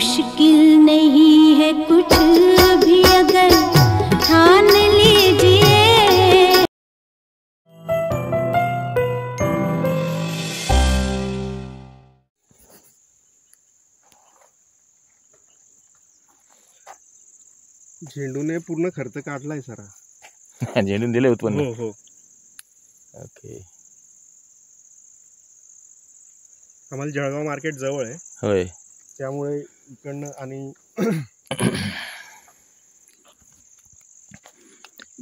मुश्किल नहीं है कुछ भी अगर ठान लीजिए। झेंडूने पूर्ण खर्च काढलाय सर. झेंडून दिले उत्पन्न. हो हो. ओके. आम्हाला जळगाव मार्केट जवळ आहे. होय. त्यामुळे इकडनं आणि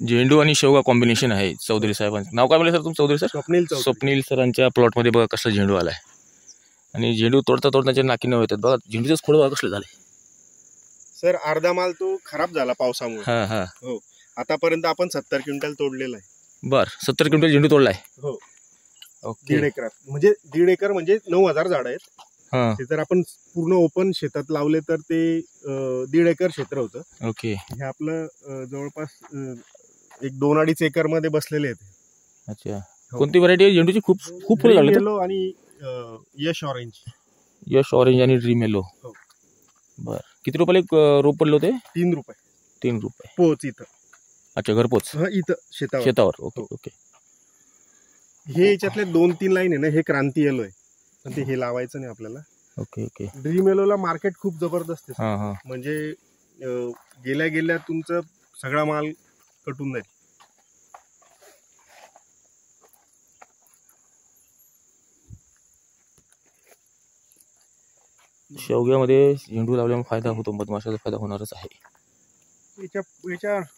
झेंडू आणि शेवगा कॉम्बिनेशन आहे. चौधरी साहेबांचं नाव काय म्हणलं सर तुमचं? चौधरी सर. स्वप्नील सरांच्या प्लॉटमध्ये बघा कसला झेंडू आलाय. आणि झेंडू तोडता तोडण्याचे नाकी न येतात बघा. झेंडूचेच खोड बघा कसले झाले सर. अर्धा माल तो खराब झाला पावसामुळे. हा हा. हो. आतापर्यंत आपण 70 क्विंटल तोडलेला आहे. बर. 70 क्विंटल झेंडू तोडलाय. हो. ओके. 1.5 एकरात म्हणजे 1.5 एकर म्हणजे 9,000 झाड आहेत. ते जर आपण पूर्ण ओपन शेतात लावले तर ते 1.5 एकर क्षेत्र होतं. ओके. हे आपलं जवळपास 1-2-2.5 एकर मध्ये बसलेले आहेत. अच्छा. कोणती व्हरायटी आहे झेंडूची? खूप खूप फुलं लागले. येलो आणि यश ऑरेंज. यश ऑरेंज आणि ड्रीम येलो. हो. बर. किती रुपयाला रोप पडलं होते? 3 रुपये. 3 रुपये पोच इथं. अच्छा. घरपोच इथं शेतावर. शेतावर. Okay okay. हे याच्यातले 2-3 लाईन आहे ना, हे क्रांती येलो आहे. पण ते हे लावायचं नाही आपल्याला. Okay okay. ड्रीम येलोला मार्केट खूप जबरदस्त आहे. हां हां. म्हणजे गेल्या गेल्या तुमचं सगळा माल कटून जाईल. शेवग्यामध्ये झेंडू लावल्यामुळे फायदा होतो. मधमाशाचा फायदा होणारच आहे. याच्या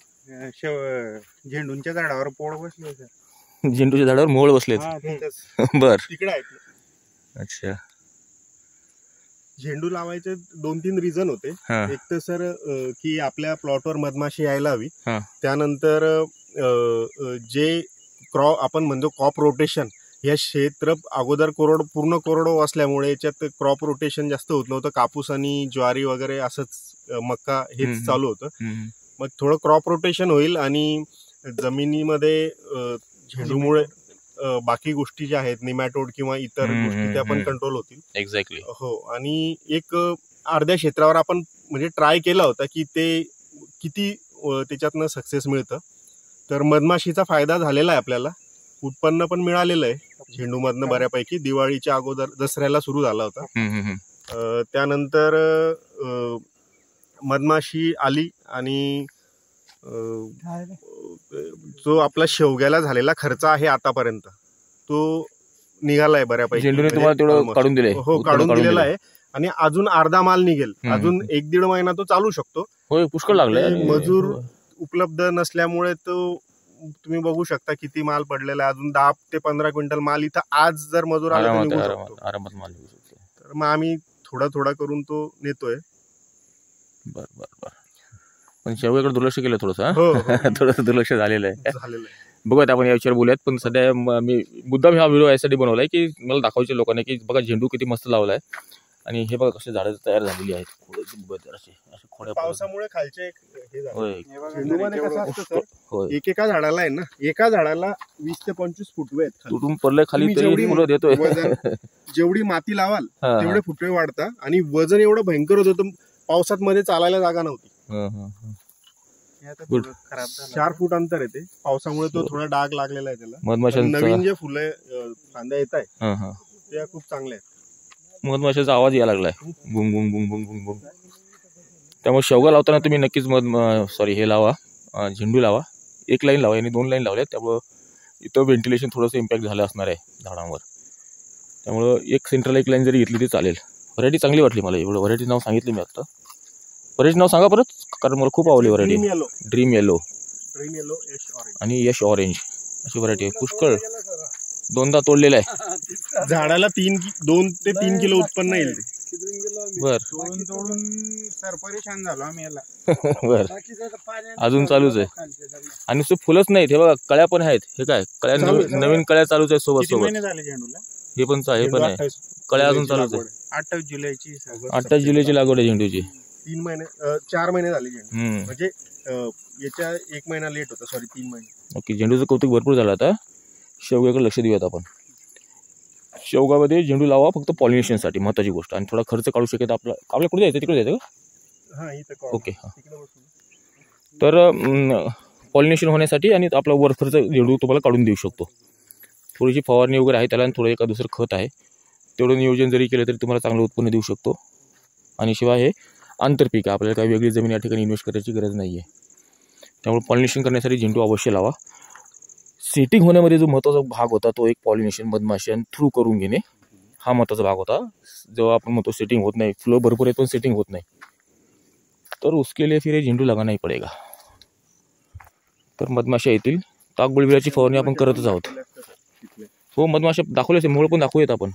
झेंडूंच्या झाडावर पोळ बसले. झेंडूच्या झाडावर मोळ बसलेत. बर. तिकडे आहेत. अच्छा. झेंडू लावायचे 2-3 रिझन होते. एक तर सर की आपल्या प्लॉटवर मधमाशी यायला हवी. त्यानंतर जे आपण म्हणतो क्रॉप रोटेशन, हे क्षेत्र अगोदर पूर्ण कोरडो असल्यामुळे याच्यात क्रॉप रोटेशन जास्त होत नव्हतं. कापूस आणि ज्वारी वगैरे असंच मक्का हेच चालू होतं. मग थोडं क्रॉप रोटेशन होईल आणि जमिनीमध्ये झेंडूमुळे बाकी गोष्टी ज्या आहेत निमॅटोड किंवा इतर गोष्टी त्या पण कंट्रोल होतील. एक्झॅक्टली. हो. आणि एक अर्ध्या क्षेत्रावर आपण म्हणजे ट्राय केला होता की ते किती त्याच्यातनं सक्सेस मिळतं. तर मधमाशीचा फायदा झालेला आहे आपल्याला. उत्पन्न पण मिळालेलं आहे झेंडूमधनं बऱ्यापैकी. दिवाळीच्या अगोदर दसऱ्याला सुरू झाला होता. त्यानंतर मधमाशी आली आणि जो आपला शेवग्याला झालेला खर्च आहे आतापर्यंत तो निघालाय बऱ्यापैकी. झेंडूने तुम्हाला तेवढं काढून दिले. हो, काढून दिलेला आहे. आणि अजून अर्धा माल निघेल. अजून 1-1.5 महिना तो चालू शकतो. होय. पुष्कळ लागलाय. मजूर उपलब्ध नसल्यामुळे तो तुम्ही बघू शकता किती माल पडलेला आहे. अजून 10 ते 15 क्विंटल माल इथं आज जर मजूर आला तर निघू शकतो. आरामात माल निघू शकतो. तर मग आम्ही थोडा थोडा करून तो नेतोय. बर बर बर. पण शेवग्याकडे दुर्लक्ष केलं थोडंसं. थोडंसं दुर्लक्ष झालेलं आहे. बघूयात आपण या विषयावर बोलूयात. पण सध्या मी मुद्दाम हा व्हिडिओ यासाठी बनवलाय की मला दाखवायचे लोकांना की बघा झेंडू किती मस्त लावलाय. आणि हे बघा कसे झाडं तयार झालेली आहेत. पावसामुळे खालचे झेंडूमध्ये कसं असतं सर, एकेका झाडाला आहे ना, एका झाडाला 20 ते 25 फुटवे आहेत. तुटून पडले खाली तरी फुलं देतोय. जेवढी माती लावाल तेवढे फुटवे वाढतात. आणि वजन एवढं भयंकर होतं पावसात मध्ये चालायला जागा नव्हती. 4 फूट अंतर येते. पावसामुळे तो थोडा डाग लागलेला आहे त्याला. नवीन जे फुलं फांद्या येत आहेत त्या खूप चांगल्या आहेत. मधमाशाचा आवाज यायला लागलाय. बुंग बुंग बुंग बुंग बुंग बुंग. त्यामुळे शेवगा लावताना तुम्ही नक्कीच हे लावा, झेंडू लावा. 1 लाईन लावा. आणि 2 लाईन लावल्या त्यामुळं इथं व्हेंटिलेशन थोडंसं इम्पॅक्ट झालं असणार आहे झाडांवर. त्यामुळं एक सेंट्रल 1 लाईन जरी घेतली तरी चालेल. व्हरायटी चांगली वाटली मला. एवढं व्हरायटी नाव सांगितलं मी आता. व्हरायटी नाव सांगा परत, कारण मला खूप आवडली व्हरायटी. ड्रीम येलो आणि यश ऑरेंज अशी व्हरायटी आहे. पुष्कळ 2दा तोडलेलं आहे. झाडाला 2 ते 3 किलो उत्पन्न येईल. बर. सर परेशान झालो आम्ही याला. बर. अजून चालूच आहे. आणि नुसतं फुलंच नाहीत. हे बघा कळ्या पण आहेत. हे काय कळ्या, नवीन कळ्या चालूच आहेत सोबत सोबत. हे पण आहे. कळ्या अजून चालूच आहे. 28 जुलैची लागवड आहे झेंडूची. 4 महिने झाले झेंडू. म्हणजे याच्या 1 महिना लेट होता. सॉरी 3 महिने. ओके. झेंडूचं कौतुक भरपूर झालं. आता शेवग्याकडे लक्ष देऊयात आपण. शेवगामध्ये झेंडू लावा फक्त पॉलिनेशनसाठी, महत्त्वाची गोष्ट. आणि थोडा खर्च काढू शकेल आपल्या कुठे जायचं, तिकडे जायचं का? ओके. हां, तर पॉलिनेशन होण्यासाठी आणि आपला वर खर्च झेंडू तुम्हाला काढून देऊ शकतो. थोडीशी फवारणी वगैरे आहे त्याला आणि थोडं एका दुसरं खत आहे, तेवढं नियोजन जरी केलं तरी तुम्हाला चांगलं उत्पन्न देऊ शकतो. आणि शिवाय हे आंतरपीक आहे, आपल्याला काही वेगळी जमीन या ठिकाणी इन्व्हेस्ट करायची गरज नाही आहे. त्यामुळे पॉलिनेशन करण्यासाठी झेंडू अवश्य लावा. सेटिंग होण्यामध्ये जो महत्त्वाचा भाग होता तो एक पॉलिनेशन मधमाशां थ्रू करून घेणे हा महत्त्वाचा भाग होता. जेव्हा आपण म्हणतो सेटिंग होत नाही, फ्लो भरपूर येतो पण सेटिंग होत नाही, तर उसके लिए फिर झेंडू लगाना ही पडेगा. तर मधमाशा येतील. ताक बुलबुल्याची फवारणी आपण करतच आहोत. हो, मधमाशा दाखवले असेल, मूळ पण दाखवूयात आपण.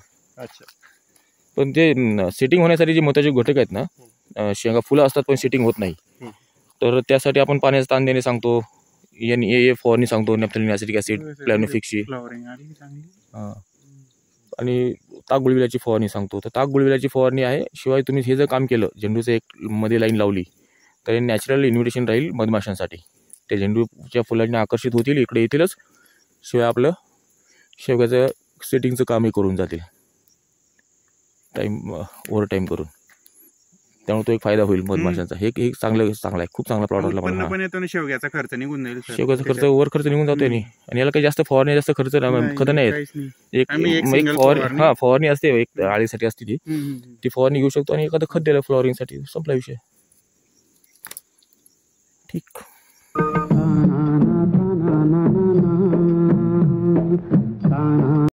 पण ते सेटिंग होण्यासाठी जे महत्त्वाचे घटक आहेत ना, शेंगा फुलं असतात पण सेटिंग होत नाही, तर त्यासाठी आपण पाण्याचा ताण देणे सांगतो, NA फवारणी सांगतो, नॅफ्थलिन ॲसिटिक ॲसिड, प्लॅनोफिक्सची, आणि ताक गुळविल्याची फवारणी सांगतो. तर ताक गुळविल्याची फवारणी आहे. शिवाय तुम्ही हे जर काम केलं, झेंडूचं एक मध्ये लाईन लावली, तर हे नॅचरल इन्व्हिटेशन राहील मधमाशांसाठी. ते झेंडूच्या फुलांना आकर्षित होतील, इकडे येतीलच. शिवाय आपलं शेवग्याचं सेटिंगचं कामही करून जातील ओव्हर टाईम करून. त्यामुळे तो एक फायदा होईल मधमाशांचा. हे एक चांगला आहे, खूप चांगला प्लॉट वाटला. शेवग्याचा खर्च निघून जाईल, शेवग्याचा खर्च वर खर्च निघून जातोय आणि याला काही जास्त फवारणी, जास्त खर्च खत नाही आहेत. एक फवारणी असते, एक आळीसाठी असते, ती फवारणी घेऊ शकतो आणि एखादं खत दिलं फ्लॉवरिंगसाठी, संपला विषय. ठीक.